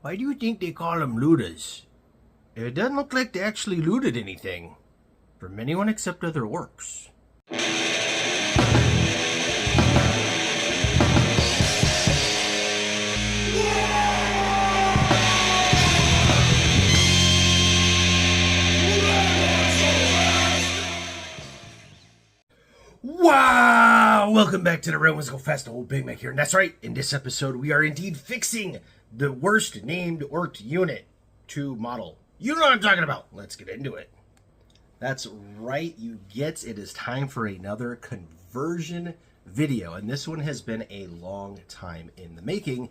Why do you think they call them Lootas? It doesn't look like they actually looted anything. From anyone except other orcs. Wow! Welcome back to the Romans Go Festival. Big Mek here. And that's right, in this episode we are indeed fixing the worst named orc unit to model. You know what I'm talking about. Let's get into it. That's right, you gets it is time for another conversion video, and this one has been a long time in the making,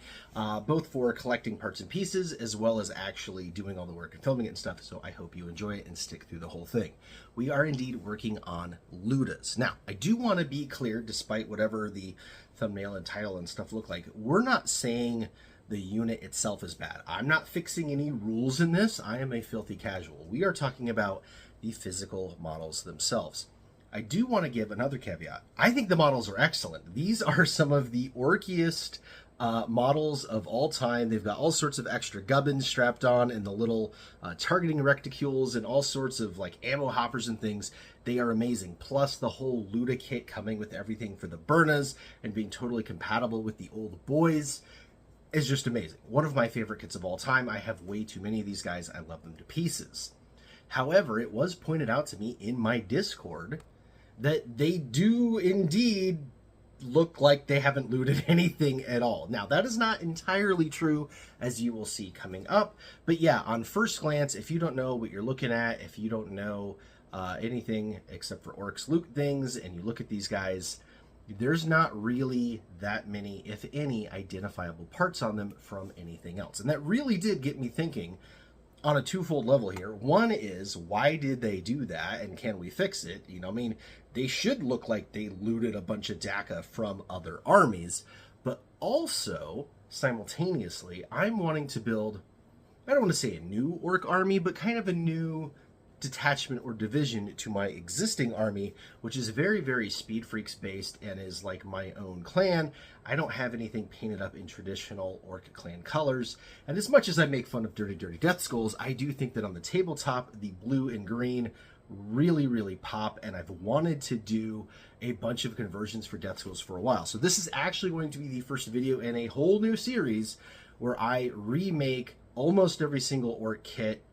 both for collecting parts and pieces as well as actually doing all the work and filming it and stuff, so I hope you enjoy it and stick through the whole thing. We are indeed working on Lootas. Now, I do want to be clear, despite whatever the thumbnail and title and stuff look like, we're not saying the unit itself is bad. I'm not fixing any rules in this. I am a filthy casual. We are talking about the physical models themselves. I do want to give another caveat. I think the models are excellent. These are some of the orkiest models of all time. They've got all sorts of extra gubbins strapped on and the little targeting reticules and all sorts of like ammo hoppers and things. They are amazing. Plus the whole Luta kit coming with everything for the Burnas and being totally compatible with the old boys is just amazing. One of my favorite kits of all time. I have way too many of these guys. I love them to pieces. However, it was pointed out to me in my Discord that they do indeed look like they haven't looted anything at all. Now, that is not entirely true, as you will see coming up. But yeah, on first glance, if you don't know what you're looking at, if you don't know anything except for orcs loot things, and you look at these guys, there's not really that many, if any, identifiable parts on them from anything else. And that really did get me thinking on a twofold level here. One is, why did they do that, and can we fix it? You know, I mean, they should look like they looted a bunch of DACA from other armies, but also, simultaneously, I'm wanting to build, I don't want to say a new orc army, but kind of a new detachment or division to my existing army, which is very, very Speed Freaks based and is like my own clan. I don't have anything painted up in traditional orc clan colors, and as much as I make fun of dirty death skulls, I do think that on the tabletop the blue and green really pop, and I've wanted to do a bunch of conversions for death skulls for a while. So this is actually going to be the first video in a whole new series where I remake almost every single orc kit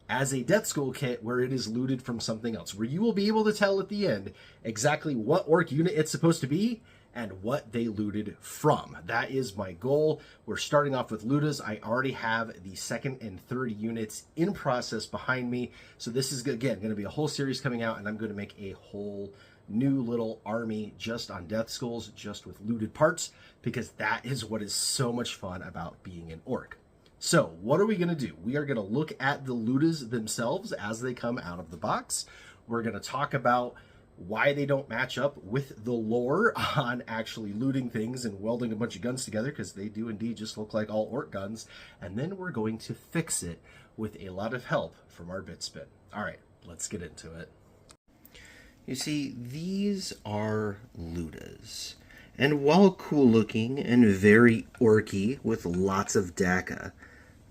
as a Death Skull kit where it is looted from something else, where you will be able to tell at the end exactly what orc unit it's supposed to be and what they looted from. That is my goal. We're starting off with Lootas. I already have the second and third units in process behind me. So this is, again, going to be a whole series coming out, and I'm going to make a whole new little army just on Death Skulls, just with looted parts, because that is what is so much fun about being an orc. So what are we going to do? We are going to look at the Lootas themselves as they come out of the box. We're going to talk about why they don't match up with the lore on actually looting things and welding a bunch of guns together, because they do indeed just look like all orc guns. And then we're going to fix it with a lot of help from our BitSpin. All right, let's get into it. You see, these are Lootas. And while cool looking and very orky with lots of DACA,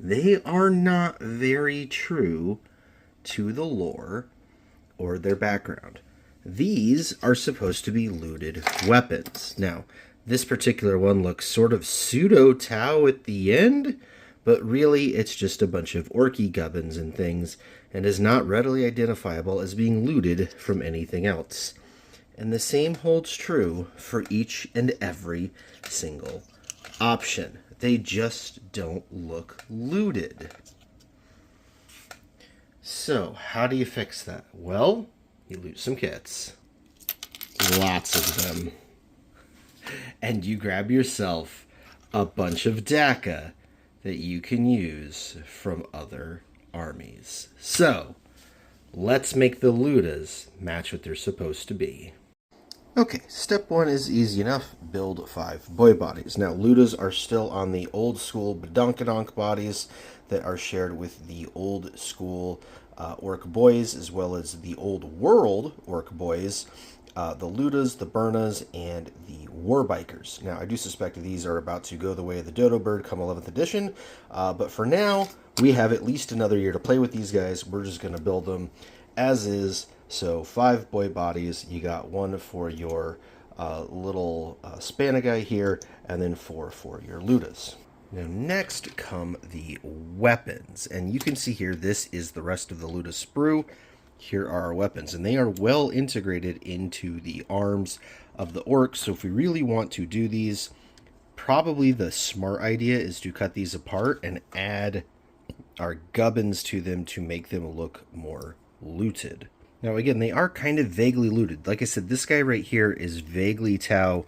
they are not very true to the lore or their background. These are supposed to be looted weapons. Now, this particular one looks sort of pseudo-Tau at the end, but really it's just a bunch of orky gubbins and things, and is not readily identifiable as being looted from anything else. And the same holds true for each and every single option. They just don't look looted. So, how do you fix that? Well, you loot some kits. Lots of them. And you grab yourself a bunch of DACA that you can use from other armies. So, let's make the Lootas match what they're supposed to be. Okay, step one is easy enough. Build 5 boy bodies. Now, Lootas are still on the old school badonkadonk bodies that are shared with the old school orc boys, as well as the old world orc boys. the Lootas, the Burnas, and the Warbikers. Now, I do suspect these are about to go the way of the Dodo Bird come 11th edition, but for now, we have at least another year to play with these guys. We're just going to build them as is. So 5 boy bodies. You got 1 for your little Spana guy here, and then 4 for your Lootas. Now next come the weapons, and you can see here this is the rest of the Luta sprue. Here are our weapons, and they are well integrated into the arms of the orc. So if we really want to do these, probably the smart idea is to cut these apart and add our gubbins to them to make them look more looted. Now again, they are kind of vaguely looted. Like I said, this guy right here is vaguely Tau.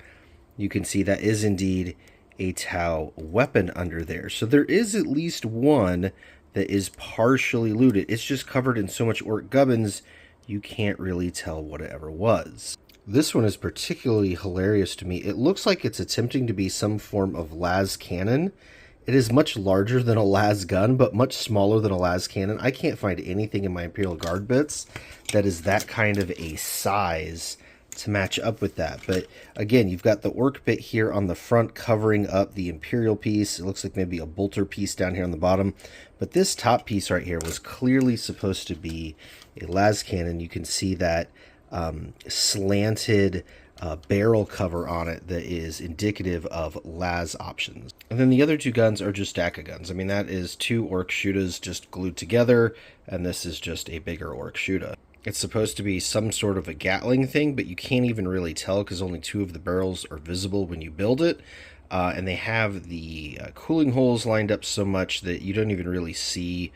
You can see that is indeed a Tau weapon under there. So there is at least one that is partially looted. It's just covered in so much orc gubbins, you can't really tell what it ever was. This one is particularly hilarious to me. It looks like it's attempting to be some form of las cannon. It is much larger than a las gun, but much smaller than a las cannon. I can't find anything in my Imperial Guard bits that is that kind of a size to match up with that. But again, you've got the orc bit here on the front covering up the Imperial piece. It looks like maybe a bolter piece down here on the bottom. But this top piece right here was clearly supposed to be a las cannon. You can see that slanted barrel cover on it that is indicative of las options. And then the other 2 guns are just Daka guns. I mean, that is 2 orc shootas just glued together, and this is just a bigger orc shuta. It's supposed to be some sort of a Gatling thing, but you can't even really tell because only 2 of the barrels are visible when you build it. And they have the cooling holes lined up so much that you don't even really see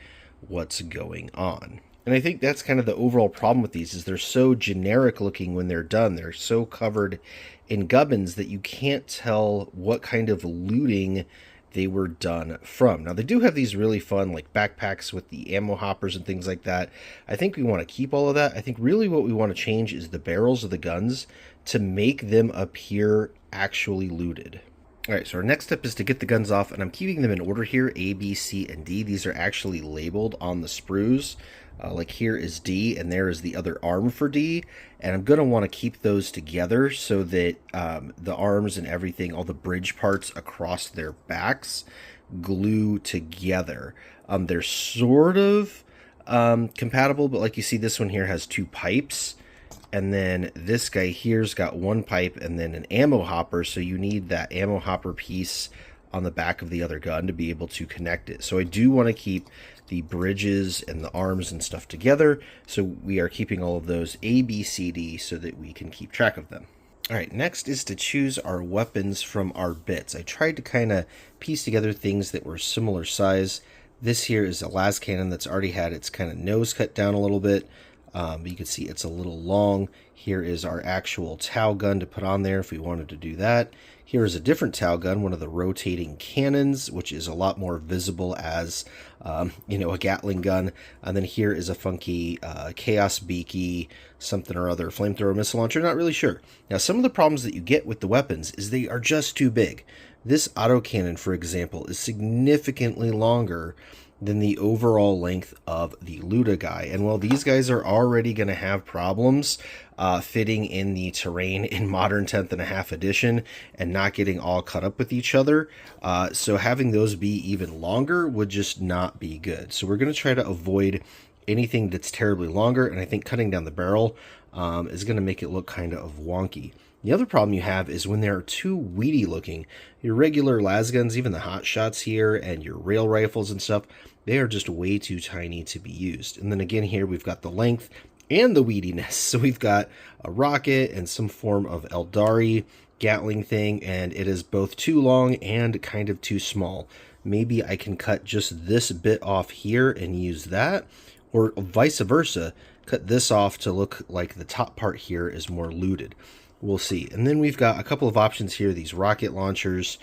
what's going on. And I think that's kind of the overall problem with these, is they're so generic looking when they're done. They're so covered in gubbins that you can't tell what kind of looting they were done from. Now, they do have these really fun like backpacks with the ammo hoppers and things like that. I think we want to keep all of that. I think really what we want to change is the barrels of the guns to make them appear actually looted. All right, so our next step is to get the guns off, and I'm keeping them in order here, A, B, C, and D. These are actually labeled on the sprues. Like here is D, and there is the other arm for D, and I'm going to want to keep those together so that the arms and everything, all the bridge parts across their backs, glue together. They're sort of compatible, but like you see, this one here has 2 pipes, and then this guy here's got 1 pipe and then an ammo hopper, so you need that ammo hopper piece on the back of the other gun to be able to connect it. So I do want to keep the bridges and the arms and stuff together, so we are keeping all of those A, B, C, D so that we can keep track of them. All right, next is to choose our weapons from our bits. I tried to kind of piece together things that were similar size. This here is a las cannon that's already had its kind of nose cut down a little bit. You can see it's a little long. Here is our actual Tau gun to put on there if we wanted to do that. Here is a different Tau gun, one of the rotating cannons, which is a lot more visible as, you know, a Gatling gun. And then here is a funky Chaos Beaky, something or other, flamethrower missile launcher, not really sure. Now, some of the problems that you get with the weapons is they are just too big. This autocannon, for example, is significantly longer than the overall length of the Luta guy. And while these guys are already going to have problems fitting in the terrain in modern 10th and a half edition and not getting all cut up with each other, so having those be even longer would just not be good. So we're going to try to avoid anything that's terribly longer, and I think cutting down the barrel is going to make it look kind of wonky. The other problem you have is when they're too weedy looking. Your regular las guns, even the hot shots here, and your rail rifles and stuff, they are just way too tiny to be used. And then again here we've got the length and the weediness. So we've got a rocket and some form of Eldari Gatling thing, and it is both too long and kind of too small. Maybe I can cut just this bit off here and use that, or vice versa, cut this off to look like the top part here is more looted. We'll see. And then we've got a couple of options here, these rocket launchers,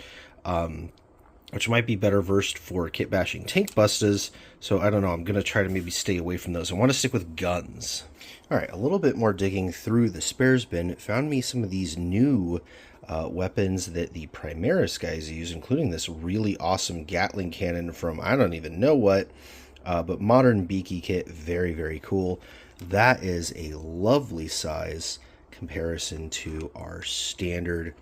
which might be better versed for kit bashing tank bustas. So I don't know, I'm going to try to maybe stay away from those. I want to stick with guns. All right, a little bit more digging through the spares bin found me some of these new weapons that the Primaris guys use, including this really awesome Gatling cannon from I don't even know what, but modern beaky kit, very, very cool. That is a lovely size comparison to our standard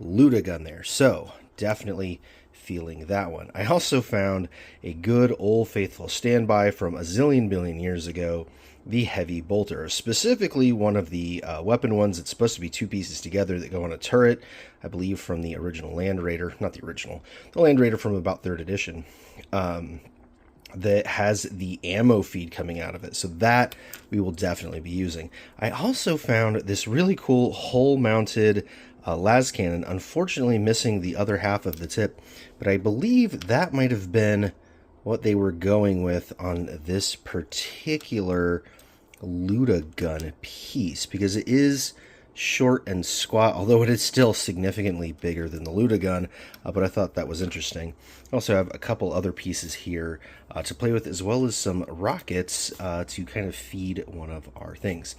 Luta gun there. So definitely feeling that one. I also found a good old faithful standby from a zillion billion years ago, the heavy bolter, specifically one of the weapon ones. It's supposed to be two pieces together that go on a turret, I believe from the original Land Raider, not the original, the Land Raider from about 3rd edition, that has the ammo feed coming out of it. So that we will definitely be using. I also found this really cool hole-mounted las cannon, unfortunately missing the other half of the tip, but I believe that might have been what they were going with on this particular Luta gun piece, because it is short and squat, although it is still significantly bigger than the Luta gun, but I thought that was interesting. I also have a couple other pieces here to play with, as well as some rockets to kind of feed one of our things.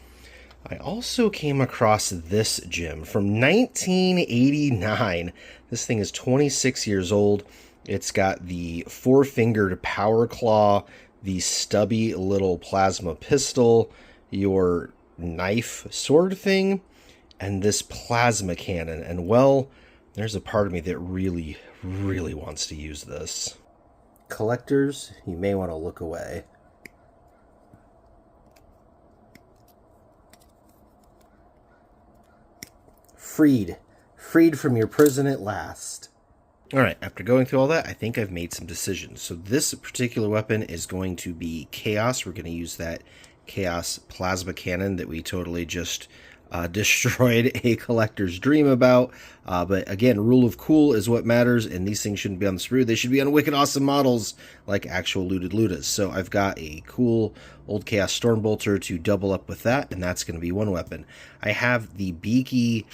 I also came across this gem from 1989. This thing is 26 years old. It's got the 4-fingered power claw, the stubby little plasma pistol, your knife sword thing, and this plasma cannon. And well, there's a part of me that really wants to use this. Collectors, you may want to look away. Freed from your prison at last. Alright, after going through all that, I think I've made some decisions. So this particular weapon is going to be Chaos. We're going to use that Chaos plasma cannon that we totally just destroyed a collector's dream about. But again, rule of cool is what matters, and these things shouldn't be on the sprue. They should be on wicked awesome models like actual looted Lutas. So I've got a cool old Chaos Stormbolter to double up with that, and that's going to be one weapon. I have the beaky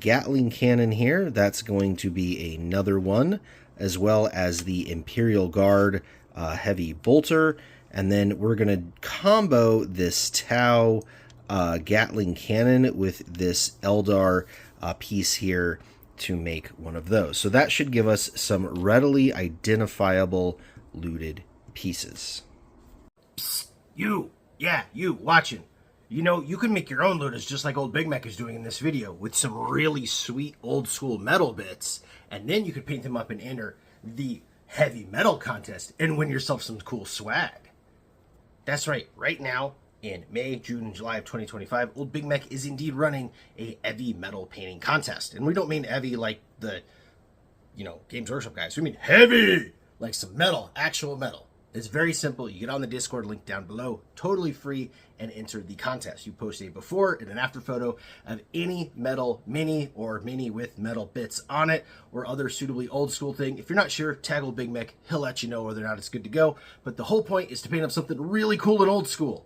Gatling cannon here. That's going to be another one, as well as the Imperial Guard heavy bolter. And then we're going to combo this Tau Gatling cannon with this Eldar piece here to make one of those. So that should give us some readily identifiable looted pieces. Psst, you watching. You know, you can make your own Lootas just like old Big Mek is doing in this video with some really sweet old school metal bits, and then you could paint them up and enter the heavy metal contest and win yourself some cool swag. That's right, right now in May, June, and July of 2025, old Big Mek is indeed running a heavy metal painting contest. And we don't mean heavy like the, Games Workshop guys. We mean heavy, like some metal, actual metal. It's very simple. You get on the Discord link down below, totally free, and enter the contest. You post a before and an after photo of any metal mini or mini with metal bits on it or other suitably old school thing. If you're not sure, tag old Big Mek. He'll let you know whether or not it's good to go. But the whole point is to paint up something really cool and old school.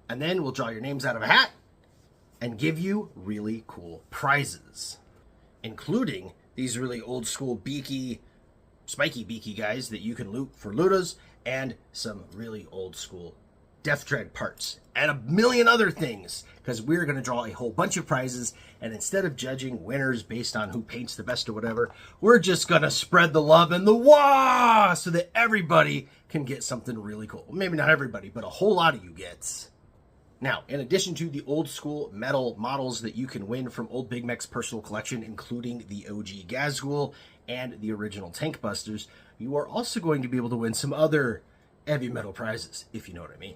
And then we'll draw your names out of a hat and give you really cool prizes, including these really old school beaky, spiky beaky guys that you can loot for Lootas, and some really old school Death Dread parts, and a million other things, because we're going to draw a whole bunch of prizes, and instead of judging winners based on who paints the best or whatever, we're just going to spread the love and the wah so that everybody can get something really cool. Maybe not everybody, but a whole lot of you gets. Now, in addition to the old school metal models that you can win from old Big Mek's personal collection, including the OG Gazgul and the original Tank Busters, you are also going to be able to win some other heavy metal prizes, if you know what I mean.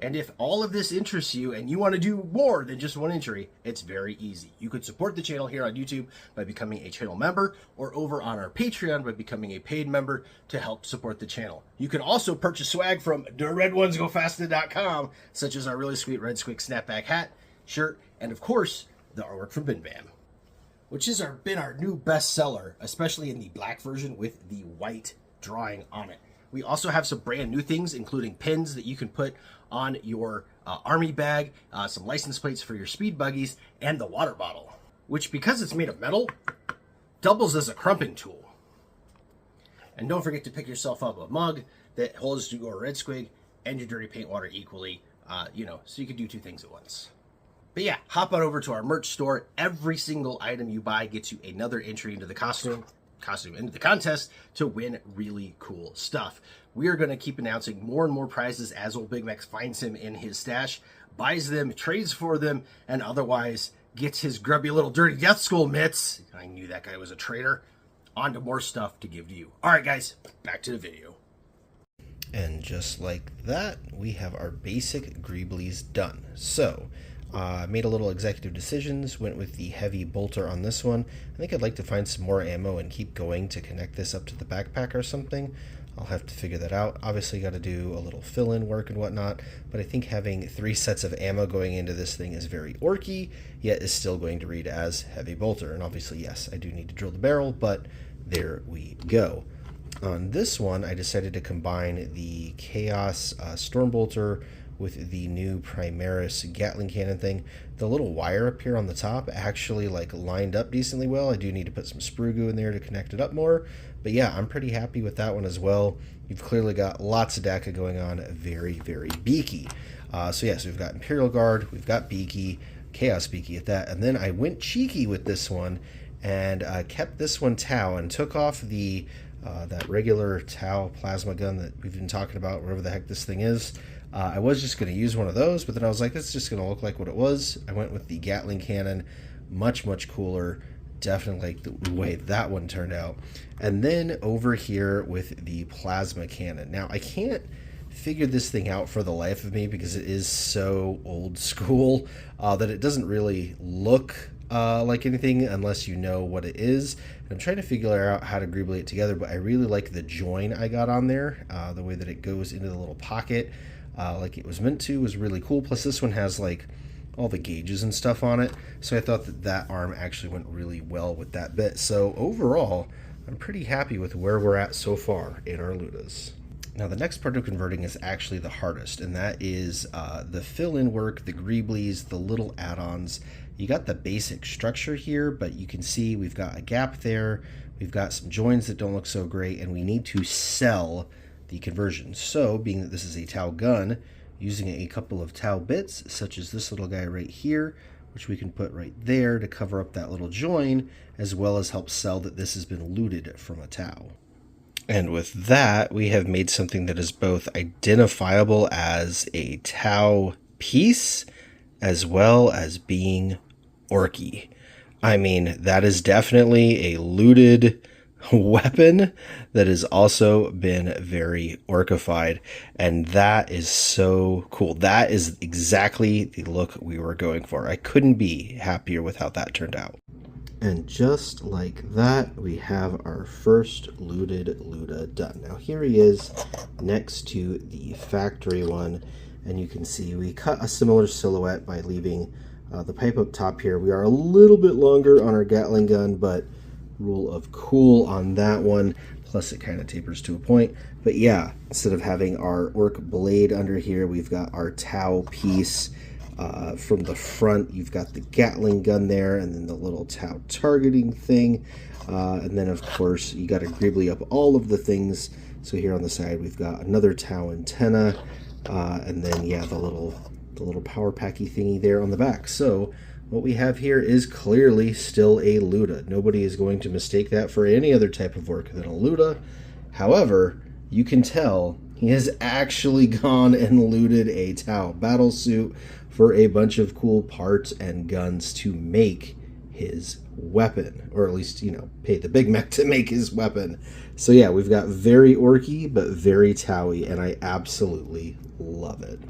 And if all of this interests you and you want to do more than just one entry, it's very easy. You could support the channel here on YouTube by becoming a channel member, or over on our Patreon by becoming a paid member to help support the channel. You can also purchase swag from theredonesgofaster.com, such as our really sweet Red Squick snapback hat, shirt, and of course, the artwork from BenBam, which has been our new bestseller, especially in the black version with the white drawing on it. We also have some brand new things, including pins that you can put on your army bag, some license plates for your speed buggies, and the water bottle, which, because it's made of metal, doubles as a crumping tool. And don't forget to pick yourself up a mug that holds your Red Squig and your dirty paint water equally, so you can do two things at once. But yeah, hop on over to our merch store. Every single item you buy gets you another entry into the into the contest to win really cool stuff. We are going to keep announcing more and more prizes as old Big Mek finds him in his stash, buys them, trades for them, and otherwise gets his grubby little dirty death school mitts. I knew that guy was a traitor. On to more stuff to give to you. All right, guys, back to the video. And just like that, we have our basic Greeblies done. So, made a little executive decisions, went with the heavy bolter on this one. I think I'd like to find some more ammo and keep going to connect this up to the backpack or something. I'll have to figure that out. Obviously got to do a little fill-in work and whatnot, but I think having 3 sets of ammo going into this thing is very orky, yet is still going to read as heavy bolter. And obviously, yes, I do need to drill the barrel, but there we go. On this one, I decided to combine the Chaos Storm Bolter with the new Primaris Gatling cannon thing. The little wire up here on the top actually like lined up decently well. I do need to put some sprue goo in there to connect it up more. But yeah, I'm pretty happy with that one as well. You've clearly got lots of DACA going on. Very, very beaky. So yes, we've got Imperial Guard, we've got beaky, Chaos beaky at that. And then I went cheeky with this one and kept this one Tau and took off the that regular Tau plasma gun that we've been talking about, whatever the heck this thing is. I was just going to use one of those, but then I was like, it's just going to look like what it was. I went with the Gatling cannon, much, much cooler. Definitely like the way that one turned out. And then over here with the plasma cannon. Now, I can't figure this thing out for the life of me because it is so old school that it doesn't really look like anything unless you know what it is. And I'm trying to figure out how to greebly it together, but I really like the join I got on there. The way that it goes into the little pocket like it was meant to was really cool. Plus this one has like all the gauges and stuff on it, so I thought that that arm actually went really well with that bit. So overall, I'm pretty happy with where we're at so far in our Lootas. Now the next part of converting is actually the hardest, and that is the fill-in work, the greeblies, the little add-ons. You got the basic structure here, but you can see we've got a gap there, we've got some joins that don't look so great, and we need to sell the conversion. So being that this is a Tau gun, using a couple of Tau bits, such as this little guy right here, which we can put right there to cover up that little join, as well as help sell that this has been looted from a Tau. And with that, we have made something that is both identifiable as a Tau piece, as well as being orky. I mean, that is definitely a looted weapon that has also been very orcified, and that is so cool. That is exactly the look we were going for. I couldn't be happier with how that turned out. And just like that, we have our first looted Luta done. Now here he is next to the factory one, and you can see we cut a similar silhouette by leaving the pipe up top here. We are a little bit longer on our Gatling gun, but rule of cool on that one, plus it kind of tapers to a point. But yeah, instead of having our orc blade under here, we've got our Tau piece. From the front, you've got the Gatling gun there, and then the little Tau targeting thing, and then of course you got to greebly up all of the things. So here on the side we've got another Tau antenna, and then yeah, the little power packy thingy there on the back. So what we have here is clearly still a Luta. Nobody is going to mistake that for any other type of work than a Luta. However, you can tell he has actually gone and looted a Tau battle suit for a bunch of cool parts and guns to make his weapon, or at least, you know, pay the Big Mek to make his weapon. So yeah, we've got very orky but very Tau-y, and I absolutely love it.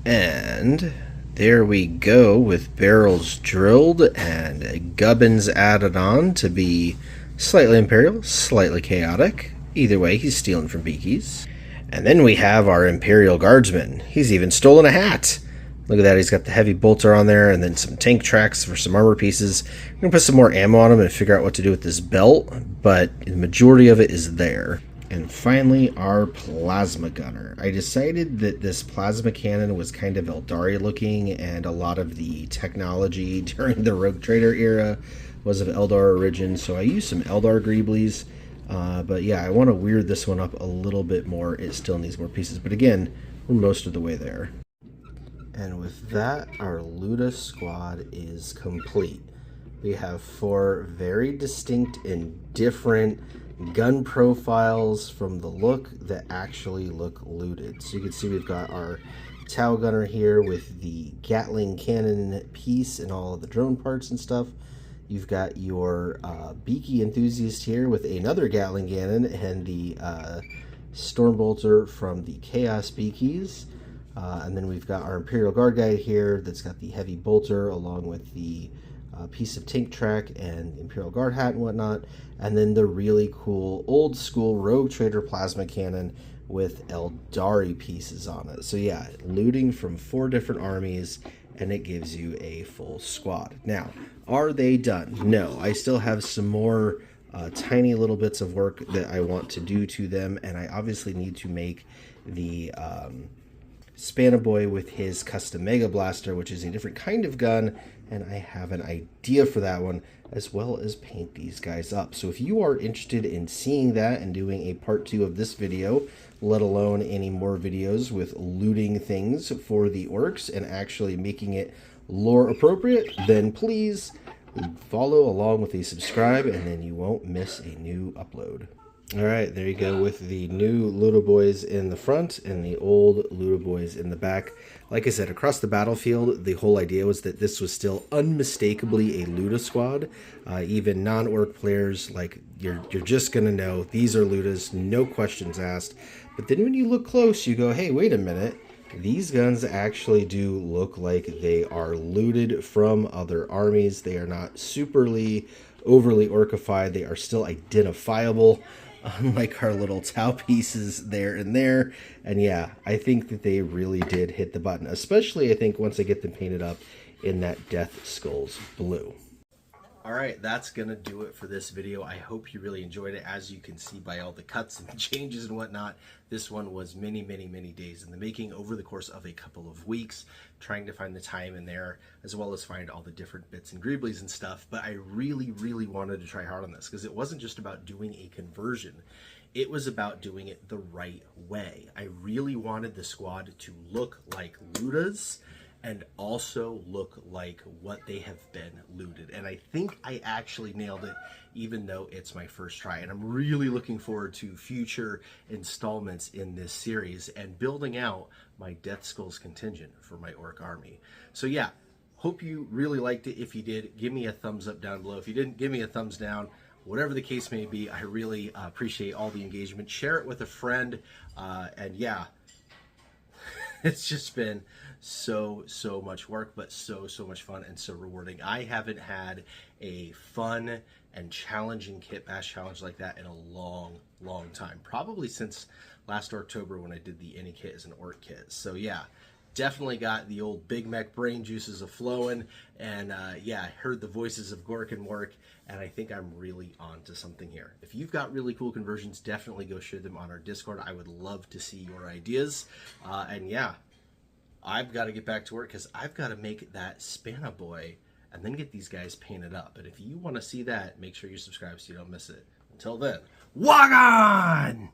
And there we go with barrels drilled and gubbins added on to be slightly Imperial, slightly chaotic. Either way, he's stealing from Beakies. And then we have our Imperial Guardsman. He's even stolen a hat. Look at that, he's got the heavy bolter on there and then some tank tracks for some armor pieces. I'm going to put some more ammo on him and figure out what to do with this belt, but the majority of it is there. And finally, our Plasma Gunner. I decided that this Plasma Cannon was kind of Eldari looking, and a lot of the technology during the Rogue Trader era was of Eldar origin, so I used some Eldar Greeblies. But yeah, I want to weird this one up a little bit more. It still needs more pieces, but again, we're most of the way there. And with that, our Luta squad is complete. We have 4 very distinct and different gun profiles from the look that actually look looted. So you can see we've got our Tau gunner here with the Gatling cannon piece and all of the drone parts and stuff. You've got your beaky enthusiast here with another Gatling cannon and the Stormbolter from the Chaos Beakies. And then we've got our Imperial Guard guy here that's got the heavy bolter along with the piece of tank track and Imperial Guard hat and whatnot. And then the really cool old school Rogue Trader plasma cannon with Eldari pieces on it. So yeah, looting from 4 different armies, and it gives you a full squad. Now, are they done? No, I still have some more tiny little bits of work that I want to do to them, and I obviously need to make the Spanaboy with his custom Mega Blaster, which is a different kind of gun, and I have an idea for that one, as well as paint these guys up. So if you are interested in seeing that and doing a part 2 of this video, let alone any more videos with looting things for the orcs and actually making it lore appropriate, then please follow along with a subscribe, and then you won't miss a new upload. Alright, there you go with the new Luda Boys in the front and the old Luda Boys in the back. Like I said, across the battlefield, the whole idea was that this was still unmistakably a Luda squad. Even non-orc players, like, you're just going to know these are Ludas, no questions asked. But then when you look close, you go, hey, wait a minute. These guns actually do look like they are looted from other armies. They are not superly, overly orcified. They are still identifiable, unlike our little Tau pieces there and there. And yeah, I think that they really did hit the button, especially I think once I get them painted up in that Death Skulls blue. Alright, that's going to do it for this video. I hope you really enjoyed it. As you can see by all the cuts and the changes and whatnot, this one was many days in the making over the course of a couple of weeks, trying to find the time in there, as well as find all the different bits and greeblies and stuff. But I really wanted to try hard on this, because it wasn't just about doing a conversion. It was about doing it the right way. I really wanted the squad to look like Lootas, and also look like what they have been looted. And I think I actually nailed it, even though it's my first try. And I'm really looking forward to future installments in this series and building out my Death Skulls contingent for my orc army. So yeah, hope you really liked it. If you did, give me a thumbs up down below. If you didn't, give me a thumbs down. Whatever the case may be, I really appreciate all the engagement. Share it with a friend, and yeah, it's just been so much work, but so much fun and so rewarding. I haven't had a fun and challenging kit bash challenge like that in a long time, probably since last October when I did the Any Kit as an Orc kit. So yeah, definitely got the old Big Mek brain juices a-flowing, and yeah, I heard the voices of Gork and Mork, and I think I'm really on to something here. If you've got really cool conversions, definitely go share them on our Discord. I would love to see your ideas, and yeah, I've got to get back to work because I've got to make that Spanaboy and then get these guys painted up. And if you want to see that, make sure you subscribe so you don't miss it. Until then, WORST Ork!